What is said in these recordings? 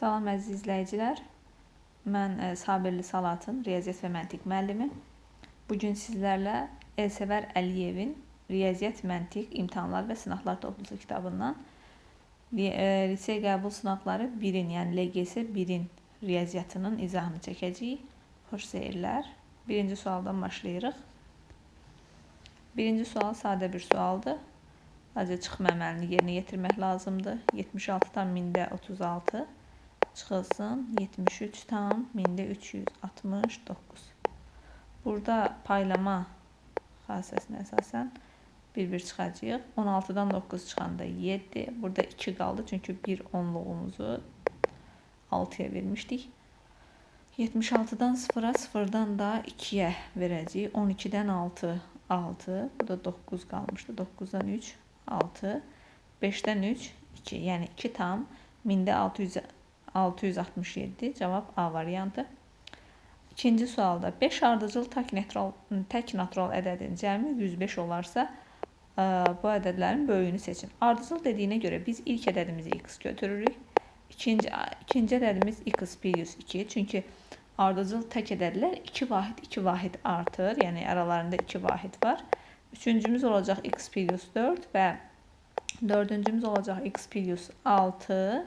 Salam əziz izləyicilər. Mən Sabirli Salatın riyaziyyat və məntiq müəllimi. Bugün sizlərlə Elsəvər Əliyevin Riyaziyyat, Məntiq, İmtahanlar və Sınaqlar toplusu kitabından lisey qəbul sınaqları 1-in, yəni LGS 1-in riyaziyyatının izahını çəkəcəyik. Xoş seyirlər. Birinci sualdan başlayırıq. Birinci sual sadə bir sualdır. Sadəcə çıxma əməlini yerinə yetirmək lazımdır. 76 tam mində 36 çıxılsın 73 tam mində 369. Burada paylama xassəsinə əsasən bir çıxacaq. 16-dan 9 çıxanda 7. Burada 2 qaldı çünki bir onluğumuzu 6-ya vermişdik. 76-dan 0-a, 0-dan da 2-yə verəcəyik. 12-dən 6, 6. Burada 9 qalmışdı. 9-dan 3, 6. 5-dən 3, 2. Yəni 2 tam mində 667. Cavab A variantı. İkinci sualda 5 ardıcıl tək natural ədədin cəmi 105 olarsa, bu ədədlərin böyüyünü seçin. Ardıcıl dediyinə görə biz ilk ədədimizi x götürürük. İkinci ədədimiz x plus 2. Çünki ardıcıl tək ədədlər 2 vahid artır. Yəni aralarında 2 vahid var. Üçüncümüz olacaq x plus 4 və dördüncümüz olacaq x plus 6.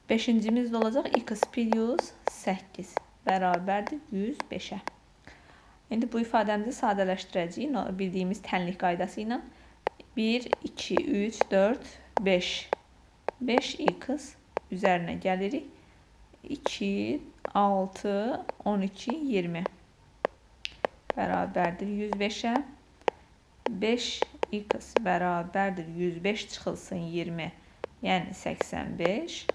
Beşincimiz də olacaq x plus 8 bərabərdir 105-ə. İndi bu ifadəmizi sadələşdirəcəyik bildiyimiz tənlik qaydası ilə. 1, 2, 3, 4, 5. 5x üzərinə gəlirik. 2, 6, 12, 20 bərabərdir 105-ə. 5x bərabərdir 105 çıxılsın 20, yəni 85.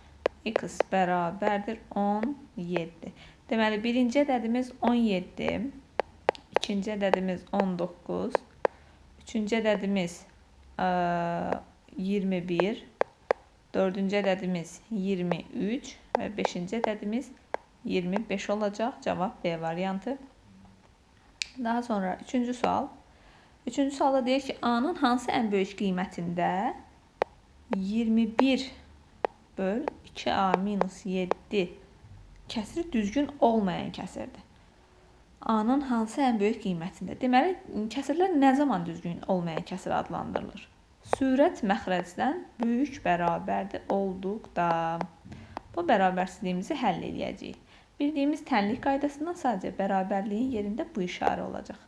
X bərabərdir 17. Deməli, birinci ədədimiz 17, ikinci ədədimiz 19, üçüncü ədədimiz 21, dördüncü ədədimiz 23 və beşinci ədədimiz 25 olacaq. Cavab B variantı. Daha sonra üçüncü sual. Üçüncü sualda deyir ki, A-nın hansı ən böyük qiymətində 21 böl 2A minus 7 kəsiri düzgün olmayan kəsirdir. A-nın hansı ən böyük qiymətində? Deməli, kəsirlər nə zaman düzgün olmayan kəsir adlandırılır? Sürət məxrəcdən böyük bərabərdir olduqda. Bu bərabərsizliyimizi həll edəcəyik. Bildiyimiz tənlik qaydasından sadəcə bərabərliyin yerində bu işarə olacaq.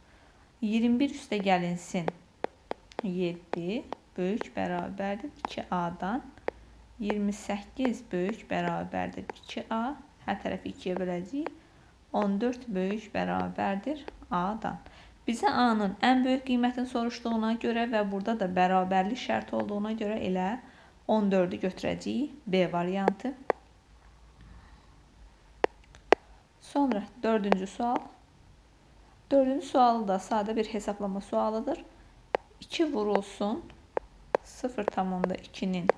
21 üstə gəlinsin 7 böyük bərabərdir 2A-dan. 28 böyük bərabərdir 2A. Hər tərəfi 2-yə böləcəyik. 14 böyük bərabərdir A-dan. Bizə A-nın ən böyük qiymətini soruşduğuna görə və burada da bərabərlik şərti olduğuna görə elə 14-ü götürəcəyik. B variantı. Sonra dördüncü sual. Dördüncü sualı da sadə bir hesablama sualıdır. 2 vurulsun 0,2'nin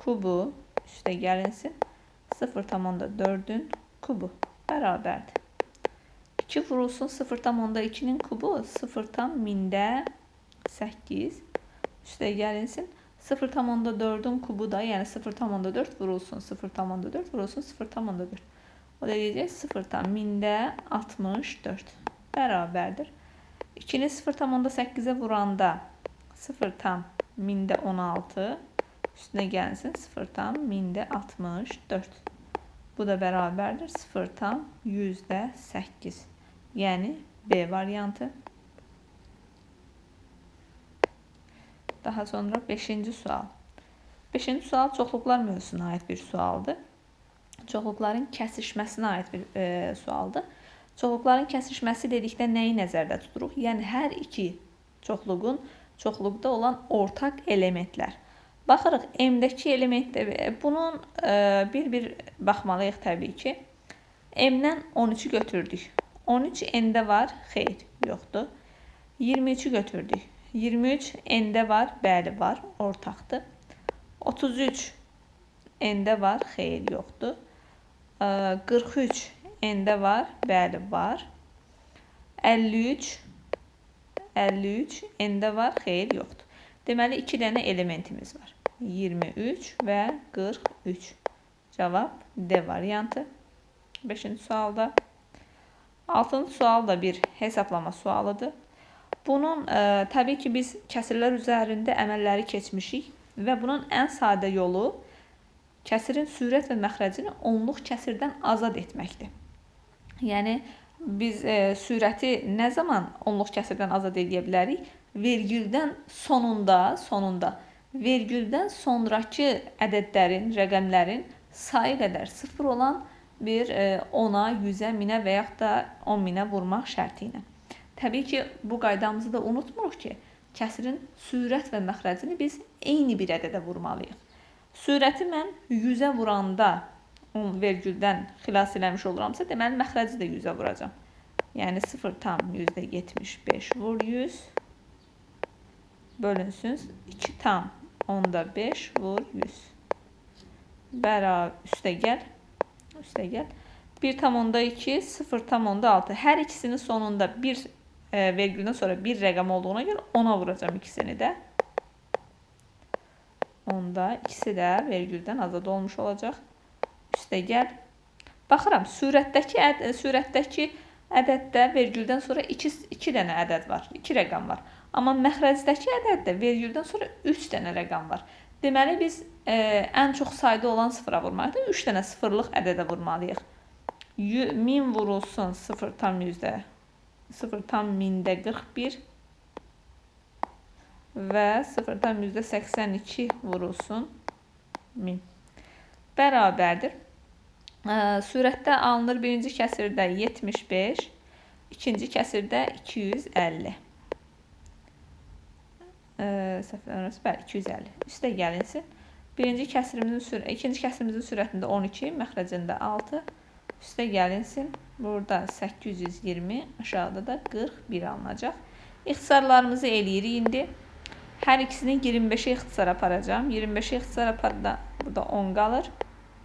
kubu üstə gəlinsin 0,4'ün kubu bərabərdir. 2 vurulsun 0,2'nin kubu 0,8 üstə gəlinsin 0,4'ün kubu da, yəni 0,4 vurulsun 0,4 vurulsun 0,4. O da deyəcək 0,64 bərabərdir. 2'ni 0,8'e vuranda 0,16 üstünə gəlsin 0,64. Bu da bərabərdir 0,8. Yəni B variantı. Daha sonra 5-ci sual. 5-ci sual çoxluqlar mövzusuna aid bir sualdır. Çoxluqların kəsişməsinə aid bir sualdır. Çoxluqların kəsişməsi dedikdə nəyi nəzərdə tuturuq? Yəni hər iki çoxluqda olan ortaq elementlər. Baxırıq M-dəki elementdə bunun bir baxmalıyıq təbii ki. M-dən 13'ü götürdük. 13 N-də var, xeyr, yoxdur. 23'ü götürdük. 23 N-də var, bəli var, ortaqdır. 33 N-də var, xeyr, yoxdur. 43 N-də var, bəli var. 53 N-də var, xeyr, yoxdur. Deməli, 2 dənə elementimiz var. 23 və 43. Cevap D variantı. 5-ci sualda. 6-cı sual da bir hesablama sualıdır. Bunun təbii ki biz kəsirlər üzərində əməlləri keçmişik və bunun ən sadə yolu kəsirin sürət və məxrəcini onluq kəsirdən azad etməkdir. Yəni biz sürəti nə zaman onluq kəsirdən azad edə bilərik? Vergüldən sonunda vergüldən sonrakı ədədlərin, rəqəmlərin sayı qədər sıfır olan bir 10-a, 100-ə, 1000-ə və yaxud da 10.000-ə vurmaq şərti ilə. Təbii ki, bu qaydamızı da unutmuruq ki, kəsirin sürət və məxrəcini biz eyni bir ədədə vurmalıyıq. Sürəti mən 100-ə vuranda vergüldən xilas eləmiş oluramsa, deməli məxrəci də 100-ə vuracam. Yəni 0,75 vur 100 bölünsün 2,5 vur 100. Üstə gəl. 1,2, 0,6. Hər ikisinin sonunda bir vergüldən sonra bir rəqəm olduğuna görə 10'a vuracam ikisini də. Onda ikisi də vergüldən azad olmuş olacaq. Üstə gəl. Baxıram, sürətdəki ədəddə vergüldən sonra 2 dənə ədəd var, 2 rəqəm var. Amma məxrəcdəki ədəddə vergüldən sonra 3 dənə rəqəm var. Deməli biz ən çox sayda olan sıfıra vurmalıyıq. 3 dənə sıfırlıq ədədə vurmalıyıq. 1000 vurulsun 0,1041 və 0,82 vurulsun 1000. Bərabərdir. Sürətdə alınır birinci kəsirdə 75, ikinci kəsirdə 250. Bəli, 250. Üstə gəlinsin. İkinci kəsirimizin sürətində 12, məxrəcində 6. Üstə gəlinsin. Burada 820, aşağıda da 41 alınacaq. İxtisarlarımızı eləyirik indi. Hər ikisini 25'e ixtisar aparacağım. 25'e ixtisar aparda burada 10 qalır.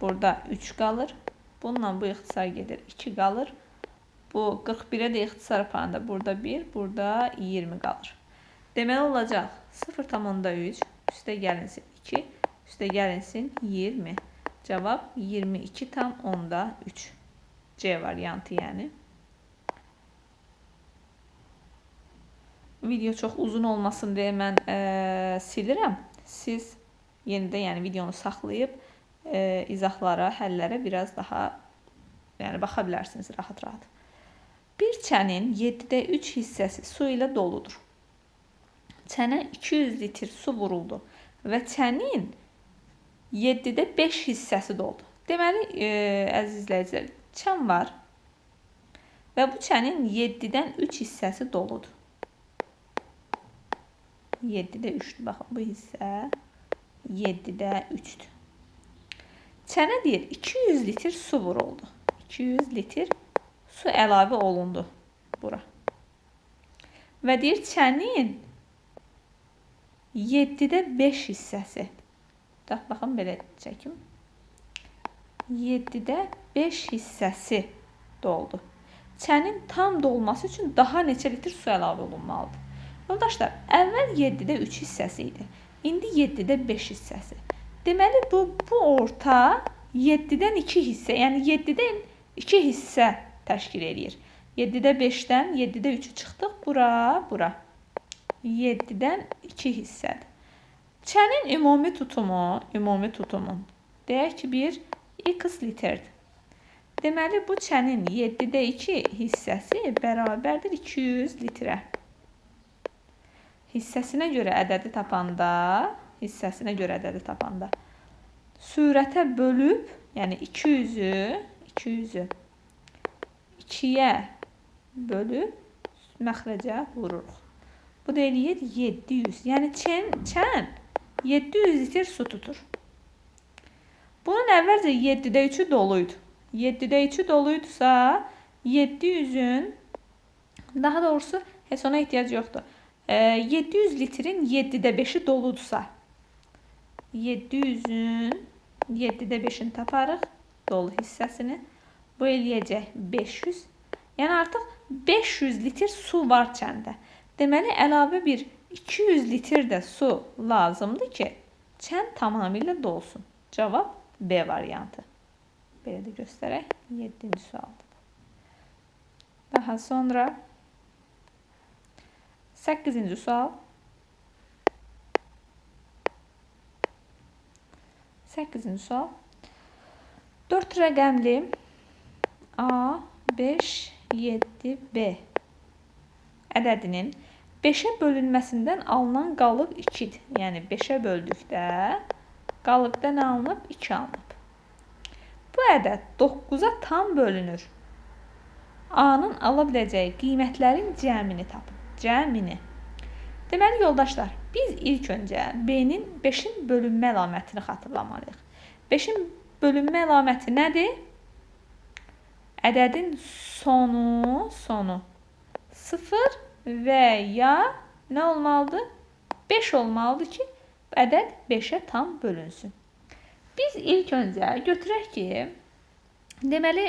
Burada 3 qalır. Bununla bu ixtisar gedir. 2 qalır. Bu 41'e də ixtisar aparanda burada 1, burada 20 qalır. Deməli olacaq 0,3 üstə gəlinsin 2, üstə gəlinsin 20. Cavab 22,3. C variantı yəni. Video çox uzun olmasın deyə mən silirəm. Siz yenidə yəni videonu saxlayıb izahlara, həllərə biraz daha baxa bilərsiniz rahat-rahat. Bir çənin 7'də 3 hissəsi su ilə doludur. Çənə 200 litr su vuruldu və çənin 7'də 5 hissəsi doldu. Deməli, əziz izləyicilər, çən var və bu çənin 7'dən 3 hissəsi doludur. 7'də 3'dür. Baxın, bu hissə 7'də 3'dür. Çənə deyir, 200 litr su vuruldu. 200 litr su əlavə olundu bura. Və deyir, çənin 7'də 5 hissəsi. Baxın, belə çəkim. 7'də 5 hissəsi doldu. Çənin tam dolması üçün daha neçə litr su əlavə olunmalıdır? Yoldaşlar, əvvəl 7'də 3 hissəsi idi. İndi 7'də 5 hissəsi. Deməli, bu orta 7'dən 2 hissə, yəni 7'dən 2 hissə təşkil edir. 7'də 5'dən 7'də 3'ü çıxdıq, bura. 7'dən 2 hissədir. Çənin ümumi tutumu, deyək ki, bir x litrdir. Deməli, bu çənin 7'də 2 hissəsi bərabərdir 200 litrə. Hissəsinə görə ədədi tapanda sürətə bölüb, yəni 200'ü 2'yə bölüb məxrəcə vururuq. Bu da eləyir 700. Yəni çən 700 litr su tutur. Bunun əvvəlcə 7'də 3'ü doluydu. 7'də 3'ü doluydusa 700'ün, daha doğrusu heç ona ehtiyac yoxdur. 700 litrin 7'də 5'i doludursa 700'ün 7'də 5'ini taparıq dolu hissəsini. Bu eləyəcək 500. Yəni artıq 500 litr su var çəndə. Deməli əlavə bir 200 litr də su lazımdır ki, çən tamamilə dolsun. Cavab B variantı. Belə də göstərək. 7-ci sualdır. Daha sonra 8-ci sual. 8-ci sual. 4 rəqəmli A, 5, 7, B ədədinin 5'ə bölünməsindən alınan qalıq 2'dir. Yəni 5'ə böldükdə qalıqda nə alınıb? 2 alınıb. Bu ədəd 9'a tam bölünür. A-nın ala biləcəyi qiymətlərin cəmini tapın. Cəmini. Deməli yoldaşlar, biz ilk öncə B-nin 5'in bölünmə əlamətini xatırlamalıyıq. 5'in bölünmə əlaməti nədir? Ədədin sonu 0 və ya nə olmalıdır? 5 olmalıdır ki, ədəd 5'ə tam bölünsün. Biz ilk öncə götürək ki, deməli,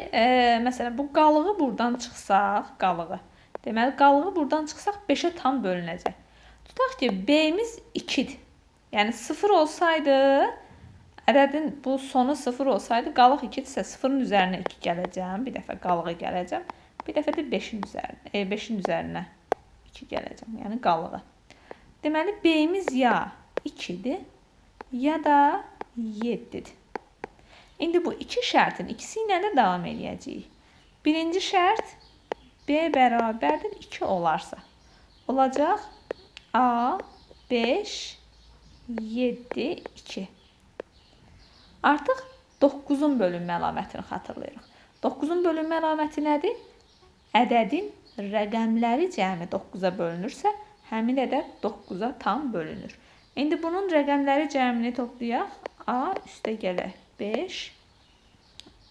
məsələn, bu qalığı buradan çıxsaq, deməli, qalığı buradan çıxsaq 5'ə tam bölünəcək. Tutaq ki, B-miz 2'dir. Yəni 0 olsaydı, ədədin bu sonu 0 olsaydı, qalıq 2'dirsə 0'ın üzərinə 2 gələcəm, bir dəfə qalığı gələcəm, bir dəfə də 5'in üzərinə 2 gələcəm, yəni qalığı. Deməli, B-miz ya 2'dir, ya da 7'dir. İndi bu iki şərtin ikisi ilə də davam edəcəyik. Birinci şərt B bərabərdir 2 olarsa. Olacaq A, 5, 7, 2. Artıq 9'un bölünmə əlamətini xatırlayırıq. 9'un bölünmə əlaməti nədir? Ədədin rəqəmləri cəmi 9'a bölünürsə, həmin ədəd 9'a tam bölünür. İndi bunun rəqəmləri cəmini toplayaq. A üstə gələk 5,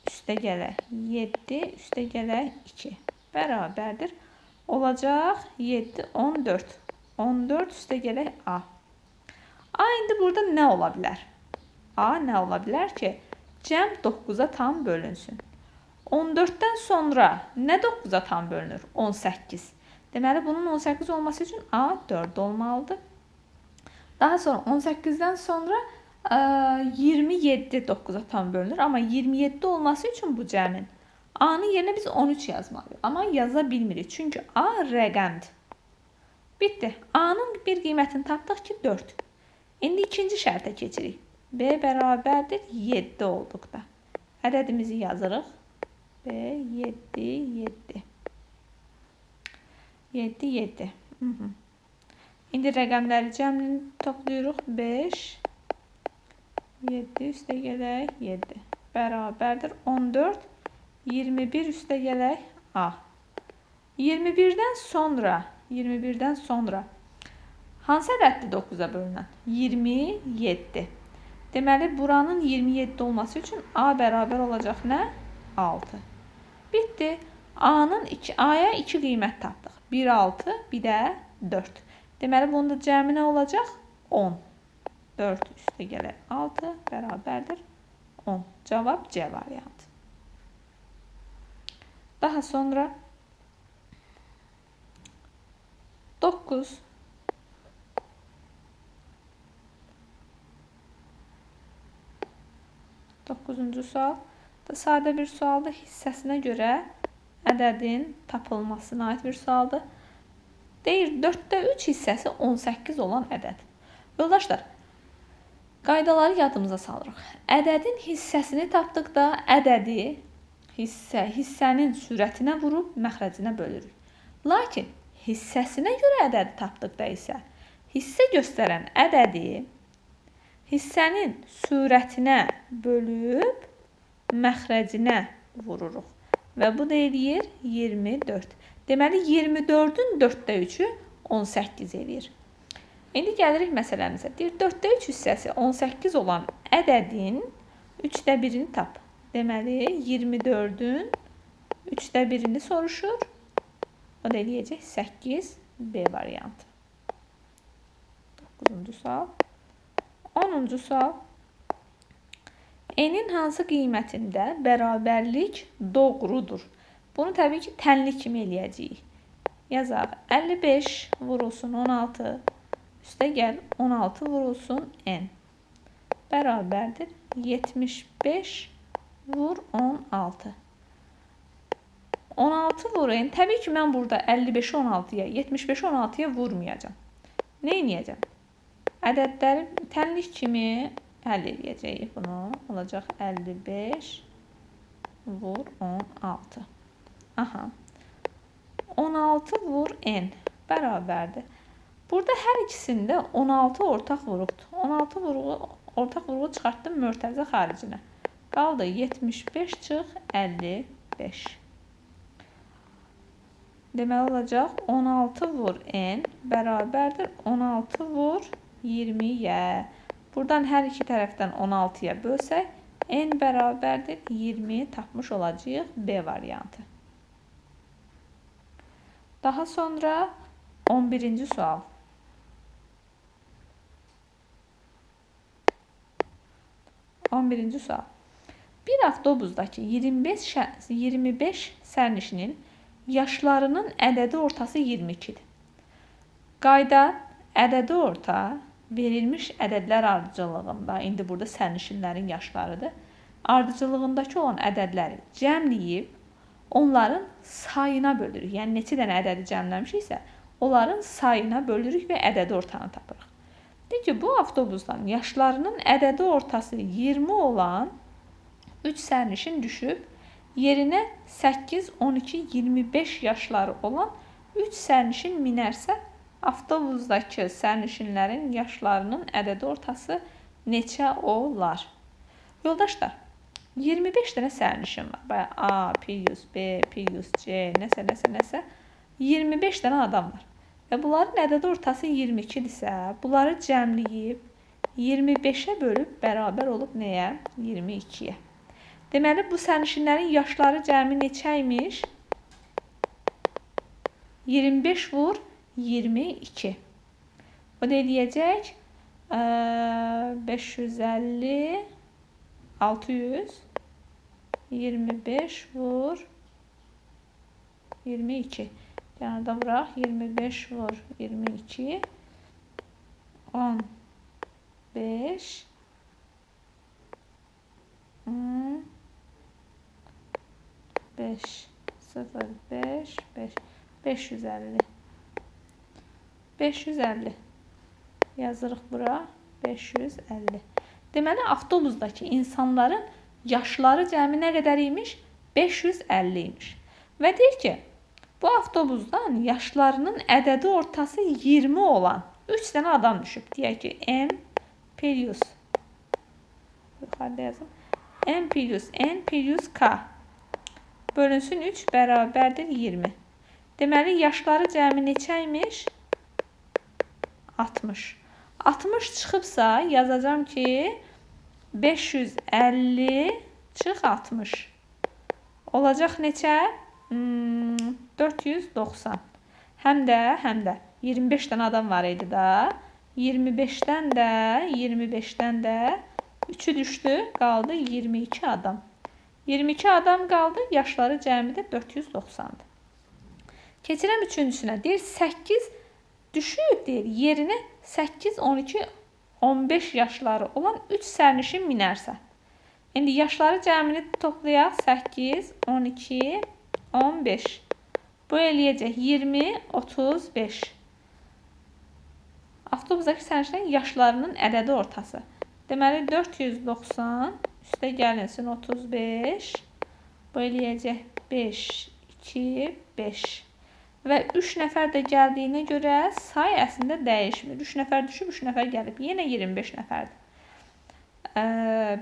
üstə gələk 7, üstə gələk 2 bərabərdir. Olacaq 7, 14. 14 üstə gələk A. A indi burada nə ola bilər? A nə ola bilər ki, cəm 9'a tam bölünsün. 14'dən sonra nə 9'a tam bölünür? 18. Deməli, bunun 18 olması üçün A 4 olmalıdır. Daha sonra 18'dən sonra 27 9'a tam bölünür. Amma 27 olması üçün bu cəmin A-nın yerinə biz 13 yazmalıyıq. Amma yaza bilmirik. Çünki A rəqəmdir. Bitdi. A-nın bir qiymətini tapdıq ki 4. İndi ikinci şərtə keçirik. B bərabərdir 7 olduqda. Ədədimizi yazırıq. B 7, 7. 7, 7. İndi rəqəmləri cəmini toplayırıq. 5, 7 üstə gələk 7. Bərabərdir 14, 21 üstə gələk A. 21'dən sonra hansı ədəddir 9'a bölünən? 27. Deməli, buranın 27 olması üçün A bərabər olacaq nə? 6. Bitdi. A-ya 2 qiymət tapdıq. 1, 6, bir də 4. Deməli, bunun da cəmi nə olacaq? 10. 4 üstə gələk 6 bərabərdir 10. Cavab C variantı. Daha sonra 9. 9-cu sual da sadə bir sualdır. Hissəsinə görə ədədin tapılmasına aid bir sualdır. Deyir, 4'də 3 hissəsi 18 olan ədəd. Yoldaşlar, qaydaları yadımıza salırıq. Ədədin hissəsini tapdıqda ədədi hissənin sürətinə vurub məxrəcinə bölürük. Lakin hissəsinə görə ədədi tapdıqda isə hissə göstərən ədədi hissənin sürətinə bölüb məxrəcinə vururuq. Və bu da eləyir 24. Deməli, 24'ün 4'də 3'ü 18 eləyir. İndi gəlirik məsələmizə. Deyir, 4'də 3 hissəsi 18 olan ədədin 3'də 1'ini tap. Deməli, 24'ün 3'də 1'ini soruşur. O da eləyəcək 8 B variantı. 9-cu sual. 10-cu sual. N'in hansı qiymətində bərabərlik doğrudur? Bunu təbii ki, tənlik kimi eləyəcəyik. Yazaq. 55 vurulsun 16. Üstə gəl 16 vurulsun N. Bərabərdir 75 vur 16. 16 vur n. Təbii ki, mən burada 55-i 16-ya, 75-i 16-ya vurmayacağım. Nə edəcəm? Ədədləri tənlik kimi həll edəcəyik bunu. Olacaq 55 vur 16. Aha. 16 vur n bərabərdir. Burada hər ikisində 16 ortaq vurubdur. 16 ortaq vurğu çıxartdım mörtəzə xaricinə. Qaldı 75 çıx 55. Deməli olacaq 16 vur n bərabərdir 16 vur 20-yə. Buradan hər iki tərəfdən 16-ya bölsək n bərabərdir 20 tapmış olacağıq B variantı. Daha sonra 11-ci sual. Bir avtobusdakı 25 sərnişinin yaşlarının ədədi ortası 22-dir. Qayda ədədi orta verilmiş ədədlər ardıcıllığında, indi burada sərnişinlərin yaşlarıdır, ardıcıllığındakı olan ədədləri cəmləyib onların sayına bölürük. Yəni neçə dənə ədədi cəmləmişiksə, onların sayına bölürük və ədədi ortanı tapırıq. Deyək ki, bu avtobusdan yaşlarının ədədi ortası 20 olan 3 sərnişin düşüb, yerinə 8, 12, 25 yaşları olan 3 sərnişin minərsə, avtobusdakı sərnişinlərin yaşlarının ədədi ortası neçə olar? Yoldaşlar, 25 dənə sərnişin var. Baya A, plus B, plus C, nəsə. 25 dənə adam var. Və bunların ədədi ortası 22-dirsə, bunları cəmləyib 25-ə bölüb bərabər olub nəyə? 22-yə. Deməli, bu sərnişinlərin yaşları cəmi neçə imiş? 25 vur 22. O da eləyəcək 550 600 25 vur 22. Yanında bırak 25 vur 22 15 5 0 5 5 550 550 yazırıq bura 550. Deməli avtobusdakı insanların yaşları cəmi nə qədər imiş? 550 imiş. Və deyir ki, bu avtobusdan yaşlarının ədədi ortası 20 olan 3 dənə adam düşüb. Deyək ki, M plus yuxarıda yazım. M plus K bölünsün 3 bərabərdir 20. Deməli, yaşları cəmi neçə imiş? 60. 60 çıxıbsa yazacağım ki 550 çıx 60. Olacaq neçə? 490. Həm də 25 dənə adam var idi da. 25-dən də 3'ü düşdü, qaldı 22 adam. 22 adam qaldı, yaşları cəmi də 490-dır. Keçirəm üçüncüsünə. Deyir 8 düşüb, deyir yerinə 8, 12, 15 yaşları olan 3 sərnişin minərsə. İndi yaşları cəmini toplayaq. 8, 12, 15. Bu eləyəcək 20, 35. Avtobusdakı sərnişinlərin yaşlarının ədədi ortası. Deməli 490 üstə gəlinsin 35. Bu eləyəcək 5, 2, 5. Və 3 nəfər də gəldiyinə görə say əslində dəyişmir. 3 nəfər düşüb, 3 nəfər gəlib. Yenə 25 nəfərdir.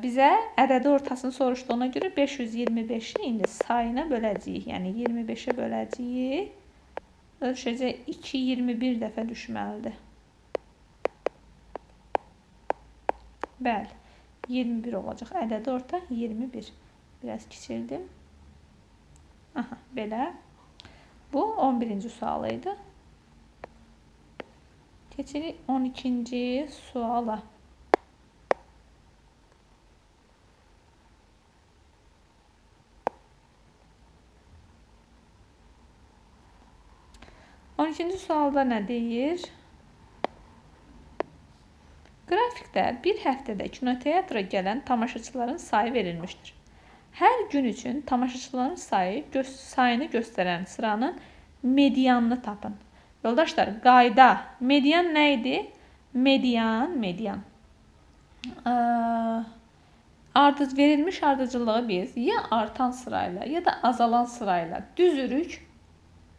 Bizə ədədi ortasını soruşduğuna görə 525-i indi sayına böləcəyik. Yəni 25-ə böləcəyik. Düşəcək 2, 21 dəfə düşməlidir. Bəli, 21 olacaq. Ədədi orta 21. Biraz kiçildim. Aha, belə. Bu 11-ci sual idi. Keçirik 12-ci suala. On ikinci sualda nə deyir? Qrafikdə bir həftədə kinoteatra gələn tamaşaçıların sayı verilmişdir. Hər gün üçün tamaşaçıların sayını göstərən sıranın medianını tapın. Yoldaşlar, qayda. Median nə idi? Median. Verilmiş ardıcılığı biz ya artan sırayla ya da azalan sırayla düzürük.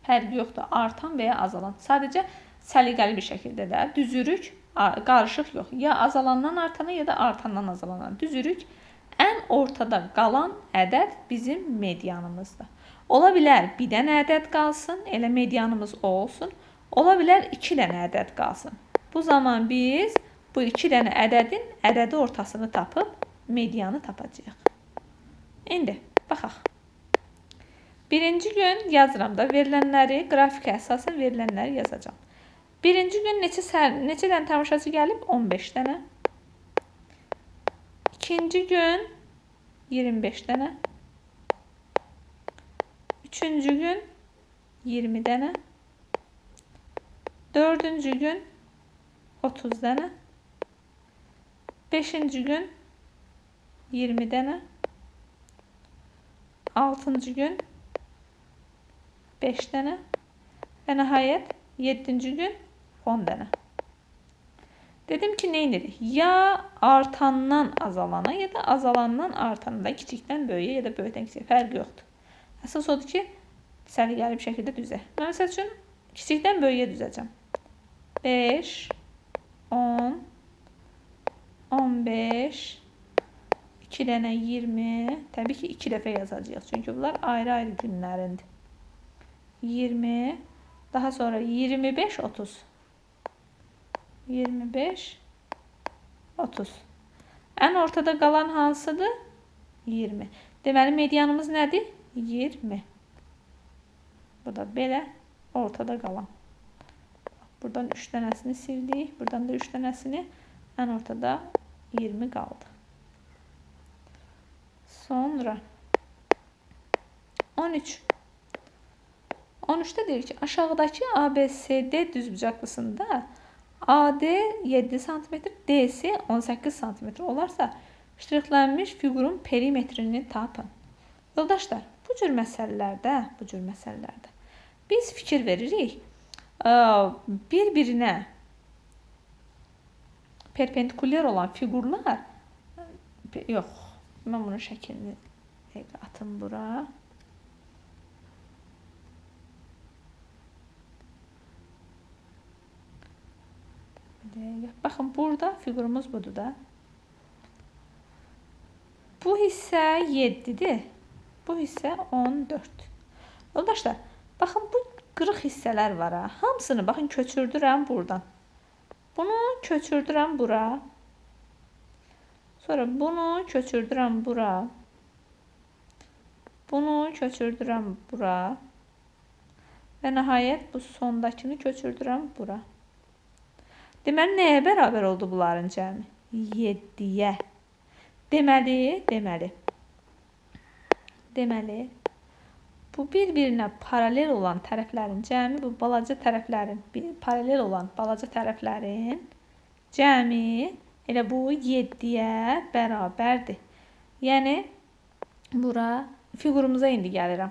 Fərqi yoxdur. Artan və ya azalan. Sadəcə səliqəli bir şəkildə də düzürük. Qarışıq yox. Ya azalandan artana ya da artandan azalana düzürük. Ən ortada qalan ədəd bizim medianımızdır. Ola bilər bir dənə ədəd qalsın, elə medianımız o olsun. Ola bilər 2 dənə ədəd qalsın. Bu zaman biz bu 2 dənə ədədin ədədi ortasını tapıb medianı tapacağıq. İndi baxaq. Birinci gün yazıram da verilənləri, qrafikə əsasən verilənləri yazacağam. Birinci gün neçə dənə tamaşaçı gəlib? 15 dənə. İkinci gün 25 dənə. Üçüncü gün 20 dənə. Dördüncü gün 30 dənə. Beşinci gün 20 dənə. Altıncı gün 5 dənə. Və nəhayət 7-ci gün 10 dənə. Dedim ki, nə edirik? Ya artandan azalana ya da azalandan artana da kiçikdən böyüyə ya da böyükdən kiçiyə fərqi yoxdur. Əsas odur ki, səliqəli bir şəkildə düzək. Mən məsəl üçün kiçikdən böyüyə düzəcəm. 5, 10, 15, 2 dənə 20. Təbii ki, 2 dəfə yazacağıq. Çünki bunlar ayrı-ayrı günlərindir. 20, daha sonra 25, 30. 25, 30. Ən ortada qalan hansıdır? 20. Deməli, medianımız nədir? 20. Bu da belə ortada qalan. Buradan 3 dənəsini sildik. Buradan da 3 dənəsini. Ən ortada 20 qaldı. Sonra 13. 13'te deyir ki, aşağıdakı ABCD düzbucaqlısında AD 7 cm, DC 18 cm olarsa ştrixlənmiş fiqurun perimetrini tapın. Yoldaşlar, bu cür məsələlərdə biz fikir veririk. Bir-birinə perpendikulyar olan fiqurlar yox. Mən bunun şəklini atım bura. Baxın, burada fiqurumuz budur da. Bu hissə 7-dir. Bu hissə 14. Yoldaşlar, baxın, bu qırıq hissələr var. Hamısını baxın köçürdürəm buradan. Bunu köçürdürəm bura. Sonra bunu köçürdürəm bura. Bunu köçürdürəm bura. Və nəhayət bu sondakını köçürdürəm bura. Deməli, nəyə bərabər oldu bunların cəmi? 7-yə. Deməli, bu bir-birinə paralel olan tərəflərin cəmi, bu balaca tərəflərin, paralel olan balaca tərəflərin cəmi elə bu 7-yə bərabərdir. Yəni, bura fiqurumuza indi gəlirəm.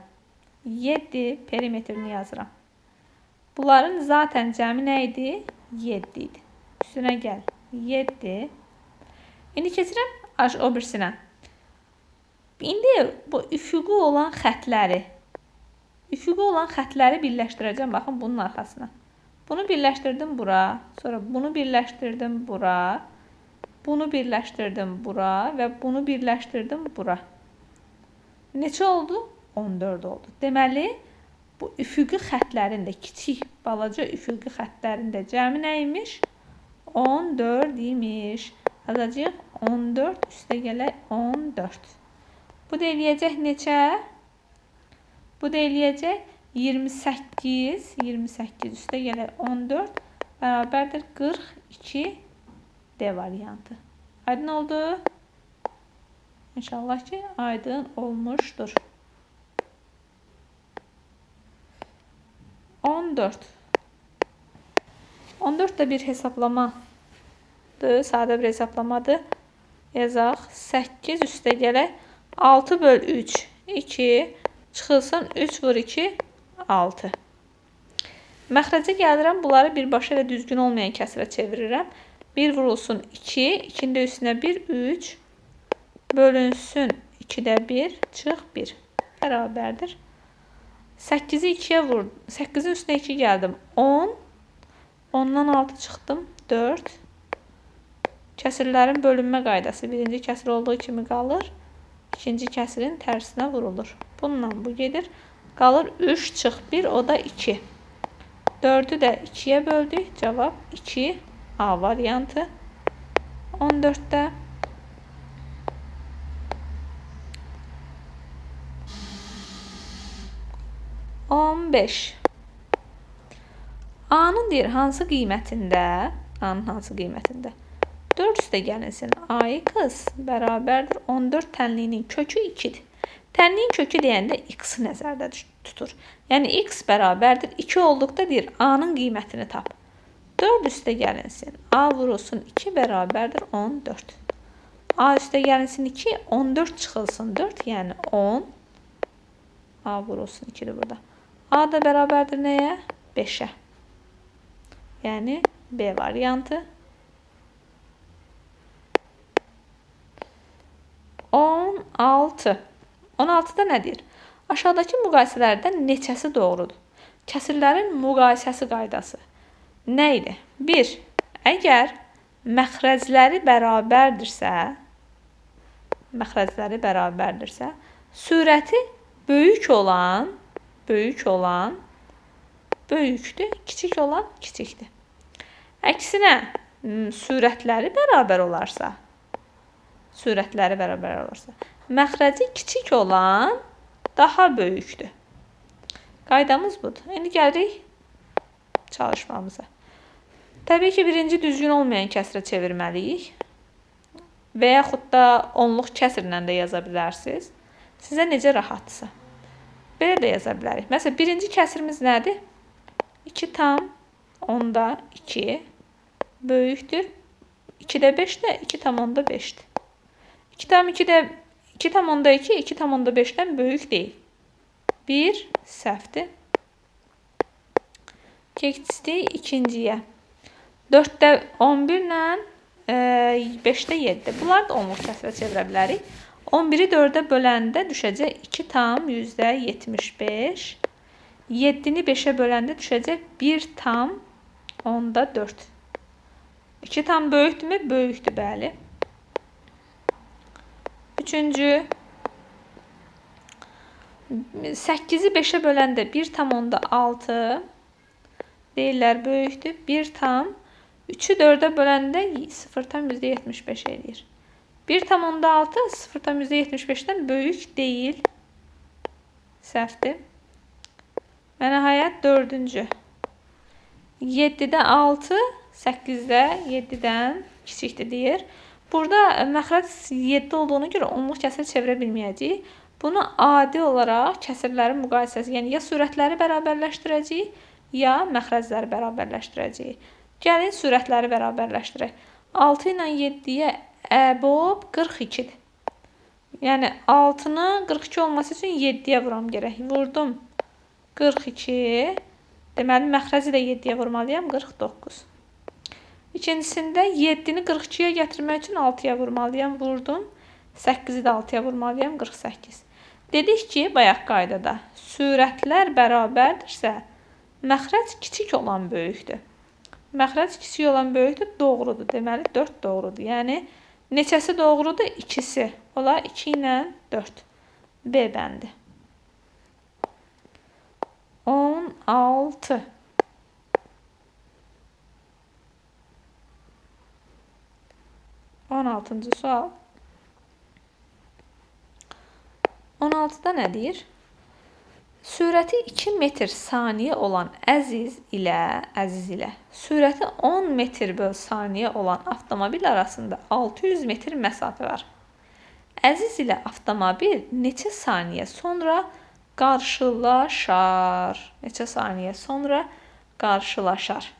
7 perimetrini yazıram. Bunların zaten cəmi nə idi? 7 idi. Üstünə gəl. 7. İndi keçirəm o birisinə. İndi bu üfüqi olan xətləri birləşdirəcəm. Baxın, bunun arxasına. Bunu birləşdirdim bura. Sonra bunu birləşdirdim bura. Bunu birləşdirdim bura. Və bunu birləşdirdim bura. Neçə oldu? 14 oldu. Deməli, bu üfüqi xətlərin də, kiçik, balaca üfüqi xətlərin də cəmi nə imiş? 14 imiş. Yazacağıq 14 üstə gələk 14. Bu da eləyəcək neçə? Bu da eləyəcək 28. 28 üstə gələk 14 bərabərdir 42 D variantı. Aydın oldu? İnşallah ki, aydın olmuşdur. 14. 14 da bir hesaplamadır. Sadə bir hesaplamadır. Yazaq. 8 üstə gələk 6 böl 3, 2. Çıxılsın 3 vur 2, 6. Məxrəcə gəlirəm, bunları birbaşa və düzgün olmayan kəsrə çevirirəm. 1 vurulsun 2, 2-nin də üstünə 1, 3. Bölünsün 2-də 1, çıx 1. Bərabərdir. 8-i 2-yə vurdum. 8-in üstünə 2 gəldim. 10. 10-dan 6 çıxdım. 4. Kəsirlərin bölünmə qaydası. Birinci kəsir olduğu kimi qalır. İkinci kəsirin tərsinə vurulur. Bununla bu gedir. Qalır 3 çıx 1, o da 2. 4'ü də 2'yə böldük. Cavab 2. A variantı. 14'də. A-nın deyir hansı qiymətində? A-nın hansı qiymətində? 4 üstə gəlinsin. A-x bərabərdir 14 tənliyinin kökü 2'dir. Tənliyin kökü deyəndə x-i nəzərdə tutur. Yəni x bərabərdir 2 olduqda deyir A-nın qiymətini tap. 4 üstə gəlinsin. A vurulsun 2 bərabərdir 14. A üstə gəlinsin 2, 14 çıxılsın 4, yəni 10. A vurulsun 2'dir burada. A da bərabərdir nəyə? 5'ə. Yəni B variantı. 16. 16'da nədir? Aşağıdakı müqayisələrdən neçəsi doğrudur? Kəsirlərin müqayisəsi qaydası. Nə idi? 1. Əgər məxrəcləri bərabərdirsə, surəti böyük olan böyükdür, kiçik olan kiçikdir. Əksinə, surətləri bərabər olarsa, məxrəci kiçik olan daha böyükdür. Qaydamız budur. İndi gəlirik çalışmamıza. Təbii ki, birinci düzgün olmayan kəsrə çevirməliyik. Və yaxud da onluq kəsrlə də yaza bilərsiniz. Sizə necə rahatdırsa. Belə də yaza bilərik. Məsələn, birinci kəsirimiz nədir? 2 tam 10'da 2 böyükdür. 2'də 5 də 2 tam 10'da 5'dir. 2 tam 2'də 2 tam 10'da 2, 2 tam 10'da 5'dən böyük deyil. 1 səhvdir. Keçdik ikinciyə. 4'də 11 ilə 5'də 7. Bunlar da onluq kəsrə çevirə bilərik. 11'i 4'ə böləndə düşəcək 2 tam %75. 7'ni 5'ə böləndə düşəcək 1 tam 10'da 4. 2 tam böyükdürmü? Böyükdür, bəli. Üçüncü. 8'i 5'ə böləndə 1 tam 10'da 6. Deyirlər böyükdür. 1 tam 3'ü 4'ə böləndə 0 tam %75 edir. 1 tam 10'da 6 0 tam %75'dən böyük deyil. Səhvdir. Və nəhayət 4-cü. 7'də 6, 8'də 7'dən kiçikdir deyir. Burada məxrəc 7 olduğuna görə onluq kəsrə çevirə bilməyəcəyik. Bunu adi olaraq kəsirlərin müqayisəsi, yəni ya surətləri bərabərləşdirəcəyik, ya məxrəcləri bərabərləşdirəcəyik. Gəlin surətləri bərabərləşdirək. 6 ilə 7'yə əbob 42'dir. Yəni 6'nı 42 olması üçün 7'yə vuram gərək. Vurdum 42. Deməli məxrəci də 7'yə vurmalıyam 49. İkincisində 7'ni 42'yə gətirmək üçün 6'ya vurmalıyam. Vurdum. 8'i də 6'ya vurmalıyam 48. Dedik ki, bayaq qaydada surətlər bərabərdirsə, məxrəc kiçik olan böyükdür. Məxrəc kiçik olan böyükdür, doğrudur. Deməli 4 doğrudur. Yəni neçəsi doğrudur? İkisi. Ola 2 ilə 4. B bəndi. 16. 16-cı sual. 16'da nə deyir? Sürəti 2 metr saniyə olan Əziz ilə sürəti 10 metr böl saniyə olan avtomobil arasında 600 metr məsafə var. Əziz ilə avtomobil neçə saniyə sonra qarşılaşar? Neçə saniyə sonra qarşılaşar?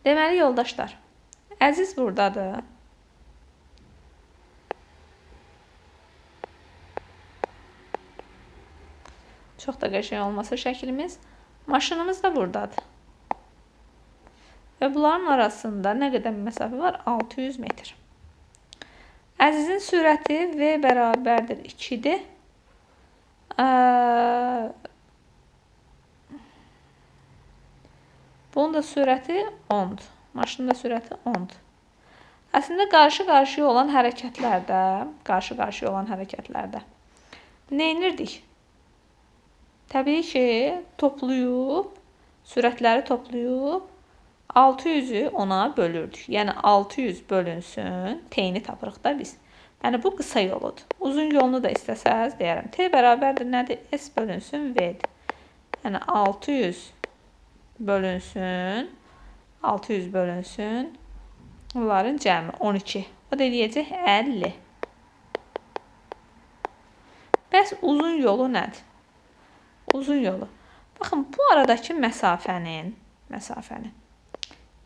Deməli, yoldaşlar, Əziz buradadır. Çox da qəşəng olmasa şəklimiz. Maşınımız da buradadır. Və bunların arasında nə qədər məsafə var? 600 metr. Əzizin sürəti V bərabərdir 2-dir. Bunun da sürəti 10-dur. Maşının da sürəti 10-dur. Əslində qarşı-qarşıya olan hərəkətlərdə nə edirdik? Təbii ki, sürətləri toplayıb 600'ü ona bölürdük. Yəni 600 bölünsün, t-ni tapırıq da biz. Yəni bu qısa yoludur. Uzun yolunu da istəsəz deyərəm. T bərabərdir nədir? S bölünsün V-dir. Yəni 600 bölünsün. Bunların cəmi 12. O da deyəcək 50. Bəs uzun yolu nədir? Uzun yolu. Baxın, bu aradakı məsafənin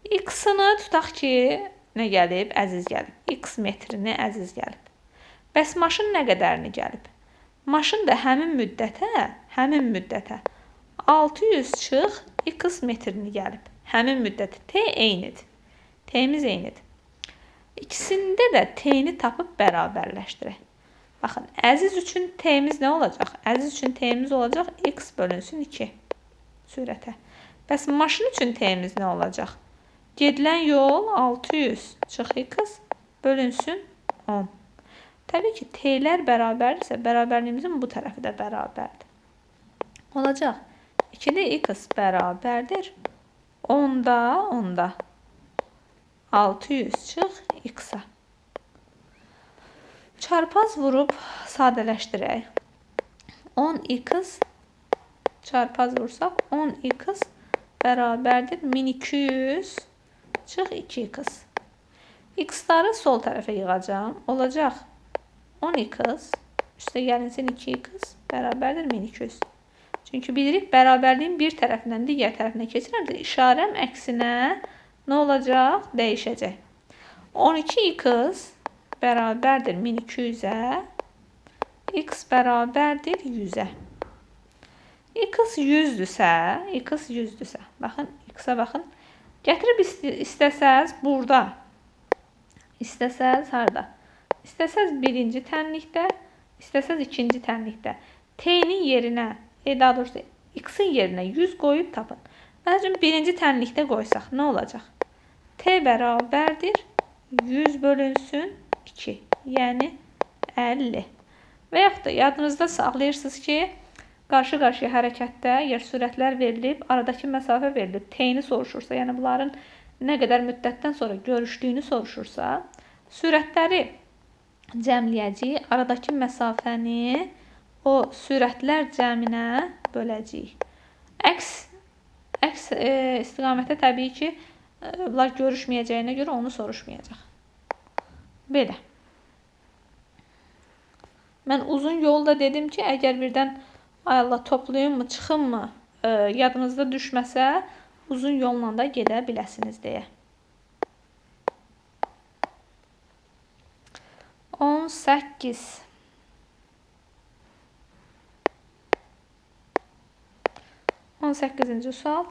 x-ını tutaq ki, nə gəlib? Əziz gəlib. X metrini əziz gəlib. Bəs maşın nə qədərini gəlib? Maşın da həmin müddətə 600 çıx x metrini gəlib. Həmin müddəti. T eynidir. T'miz eynidir. İkisində də T'ni tapıb bərabərləşdirək. Baxın, əziz üçün T'miz nə olacaq? Əziz üçün T'miz olacaq x bölünsün 2 sürətə. Bəs maşın üçün T'miz nə olacaq? Gedilən yol 600 çıx x bölünsün 10. Təbii ki, T'lər bərabərdirsə, bərabərliyimizin bu tərəfi də bərabərdir. Olacaq. 2-də x bərabərdir 10'da 600 çıx x-a. Çarpaz vurub sadələşdirək. 10x çarpaz vursaq 10x bərabərdir 1200 çıx 2x. X-ları sol tərəfə yığacağım. Olacaq 10x üstə gəlinsin 2x bərabərdir 1200. Çünki bilirik, bərabərliyin bir tərəfindən digər tərəfinə keçirəndə işarəm əksinə nə olacaq? Dəyişəcək. 12x bərabərdir 1200-ə, x bərabərdir 100-ə. X 100-düsə, baxın, x-a baxın. Gətirib istəsəz burada, istəsəz harada? İstəsəz birinci tənlikdə, istəsəz ikinci tənlikdə. T'nin yerinə, daha doğrusu x-in yerinə 100 qoyub tapın. Məsələn, birinci tənlikdə qoysaq nə olacaq? T bərabərdir 100 bölünsün 2, yəni 50. Və yaxud da yadınızda saxlayırsınız ki, qarşı-qarşıya hərəkətdə əgər sürətlər verilib, aradakı məsafə verilib, T'ni soruşursa, yəni bunların nə qədər müddətdən sonra görüşdüyünü soruşursa, sürətləri cəmləyəcəyik, aradakı məsafəni o sürətlər cəminə böləcəyik. Əks istiqamətə təbii ki, bunlar görüşməyəcəyinə görə onu soruşmayacaq. Belə. Mən uzun yolda dedim ki, əgər birdən ay Allah toplayım mı, çıxım mı, yadınızda düşməsə, uzun yolla da gedə biləsiniz deyə. 18-ci sual.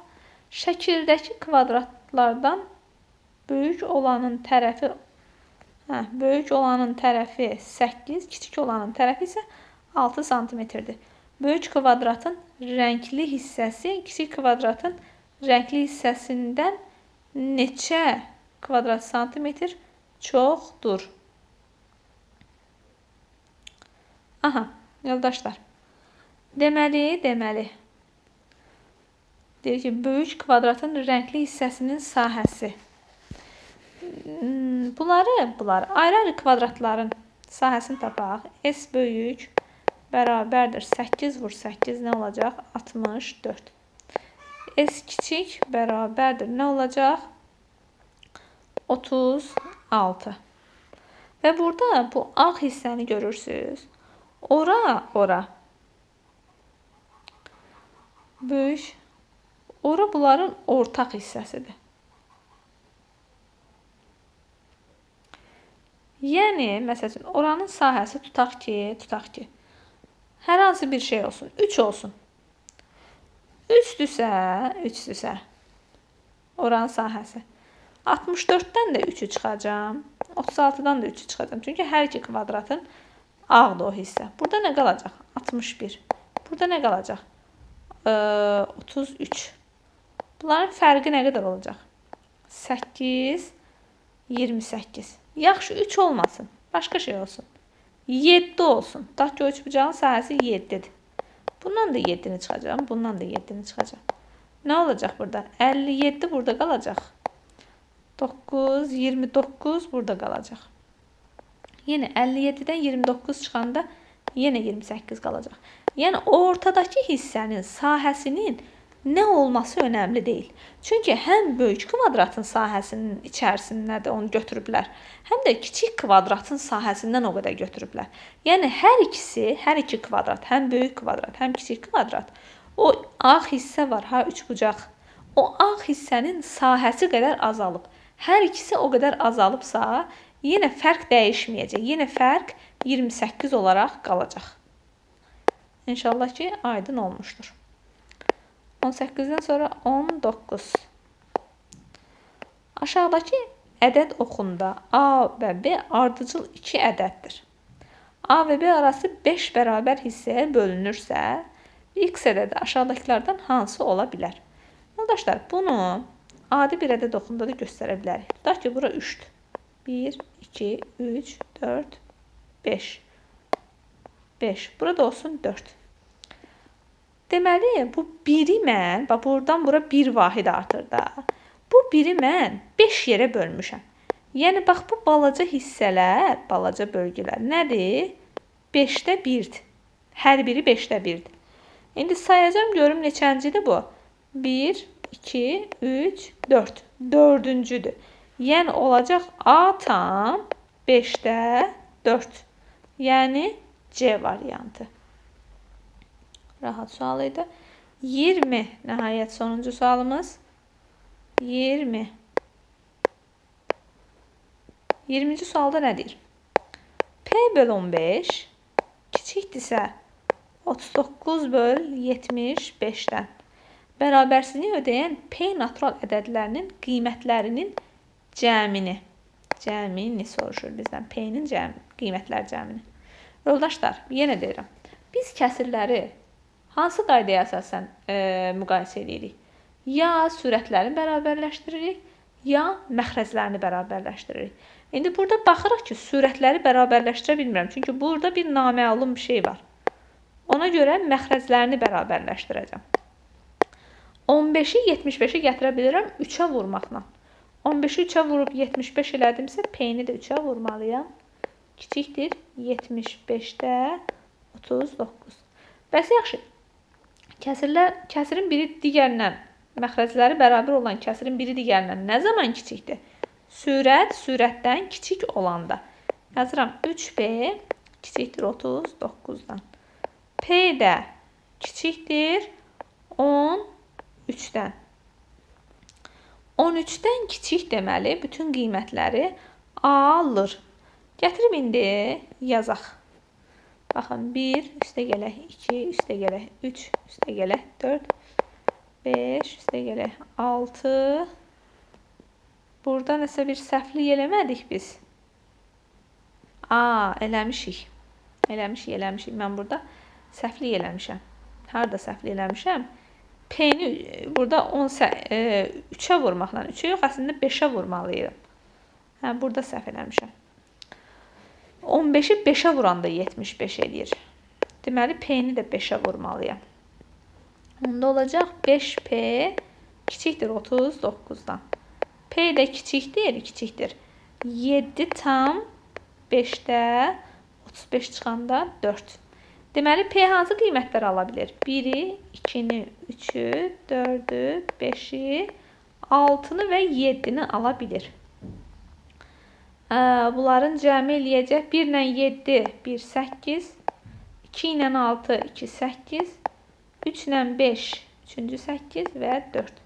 Şəkildəki kvadratlardan böyük olanın tərəfi 8, kiçik olanın tərəfi isə 6 santimetrdir. Böyük kvadratın rəngli hissəsi kiçik kvadratın rəngli hissəsindən neçə kvadrat santimetr çoxdur? Aha, yoldaşlar. Deməli. Deyir ki, böyük kvadratın rəngli hissəsinin sahəsi. Bunları ayrı-ayrı kvadratların sahəsini tapaq. S böyük bərabərdir 8 vur 8 nə olacaq? 64. S kiçik bərabərdir nə olacaq? 36. Və burada bu ağ hissəni görürsünüz. Ora böyük. Ora bunların ortaq hissəsidir. Yəni, məsələn, oranın sahəsi tutaq ki, hər hansı bir şey olsun, 3 olsun. 3-dürsə, oranın sahəsi. 64-dən də 3-ü çıxacam. 36-dan da 3-ü çıxacam. Çünki hər iki kvadratın ağdır o hissə. Burada nə qalacaq? 61. Burada nə qalacaq? 33. Bunların fərqi nə qədər olacaq? 8, 28. Yaxşı, 3 olmasın. Başqa şey olsun. 7 olsun. Tutaq ki, o üçbucağın sahəsi 7-dir. Bundan da 7-ni çıxacam. Bundan da 7-ni çıxacam. Nə olacaq burada? 57 burada qalacaq. 9, 29 burada qalacaq. Yenə 57-dən 29 çıxanda yenə 28 qalacaq. Yəni ortadakı hissənin sahəsinin nə olması önəmli deyil. Çünki həm böyük kvadratın sahəsinin içərisində də onu götürüblər, həm də kiçik kvadratın sahəsindən o qədər götürüblər. Yəni hər iki kvadrat, həm böyük kvadrat, həm kiçik kvadrat, o ağ hissə var, üçbucaq. O ağ hissənin sahəsi qədər azalıb. Hər ikisi o qədər azalıbsa, yenə fərq dəyişməyəcək. Yenə fərq 28 olaraq qalacaq. İnşallah ki, aydın olmuşdur. 18-dən sonra 19. Aşağıdakı ədəd oxunda A və B ardıcıl 2 ədəddir. A və B arası 5 bərabər hissəyə bölünürsə, x ədədi aşağıdakilərdən hansı ola bilər? Yoldaşlar, bunu adi bir ədəd oxunda da göstərə bilərik. Tutaq ki, bura 3-dür. 1, 2, 3, 4, 5. 5. Burada olsun 4. Deməli, bu biri mən, bax buradan bura 1 vahid artır da. Bu biri mən 5 yerə bölmüşəm. Yəni, bax bu balaca hissələr, balaca bölgülər nədir? 5-də 1-dir. Hər biri 5-də 1-dir. İndi sayacağım, görüm neçəncidir bu? 1, 2, 3, 4. 4-cüdür. Yəni, olacaq A tam 5-də 4. Yəni, C variantı. Rahat sual idi. 20. Nəhayət sonuncu sualımız. 20. 20-ci sualda nə deyir? P böl 15 kiçikdirsə 39 böl 75-dən bərabərsizliyi ödəyən P natural ədədlərinin qiymətlərinin cəmini soruşur bizdən. P-nin qiymətlər cəmini. Yoldaşlar, yenə deyirəm. Biz kəsirləri hansı qaydaya əsasən müqayisə edirik? Ya sürətlərini bərabərləşdiririk, ya məxrəclərini bərabərləşdiririk. İndi burada baxırıq ki, sürətləri bərabərləşdirə bilmirəm. Çünki burada bir naməlum bir şey var. Ona görə məxrəclərini bərabərləşdirəcəm. 15-i 75-ə gətirə bilirəm 3-ə vurmaqla. 15-i 3-ə vurub 75 elədimsə, P-ni də 3-ə vurmalıyam. Kiçikdir 75-də 39. Bəs yaxşı, kəsirin biri digərindən, məxrəcləri bərabər olan kəsirin biri digərindən nə zaman kiçikdir? Sürətdən kiçik olanda. Yazıram 3P kiçikdir 39-dan. P də kiçikdir 13-dən. 13-dən kiçik deməli bütün qiymətləri alır. Gətirib indi yazaq. Baxın 1 üstə gələk 2 üstə gələk 3 üstə gələk 4 5 üstə gələk 6. Burada nəsə bir səhvlik eləmədik biz. Eləmişik. Mən burada səhvlik eləmişəm. Harada səhvlik eləmişəm? P-ni burada 3-ə vurmaqla, 3-ə yox, əslində 5-ə vurmalıyım. Burada səhv eləmişəm. 15-i 5-ə vuranda 75 eləyir. Deməli, P-ni də 5-ə vurmalıyam. Onda olacaq 5P kiçikdir 39-dan. P də kiçikdir. 7 tam 5-də 35 çıxanda 4. Deməli, P hansı qiymətləri ala bilir? 1-i, 2-ni, 3-ü, 4-ü, 5-i, 6-nı və 7-ni ala bilir. Bunların cəmi eləyəcək 1 ilə 7, 1, 8, 2 ilə 6, 2, 8, 3 ilə 5, 3-cü 8 və 4.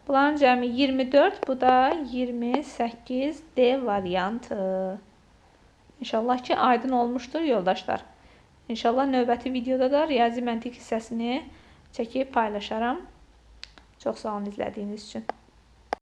Bunların cəmi 24, bu da 28 D variantı. İnşallah ki, aydın olmuşdur yoldaşlar. İnşallah növbəti videoda da riyazi məntiq hissəsini çəkib paylaşaram. Çox sağ olun izlədiyiniz üçün.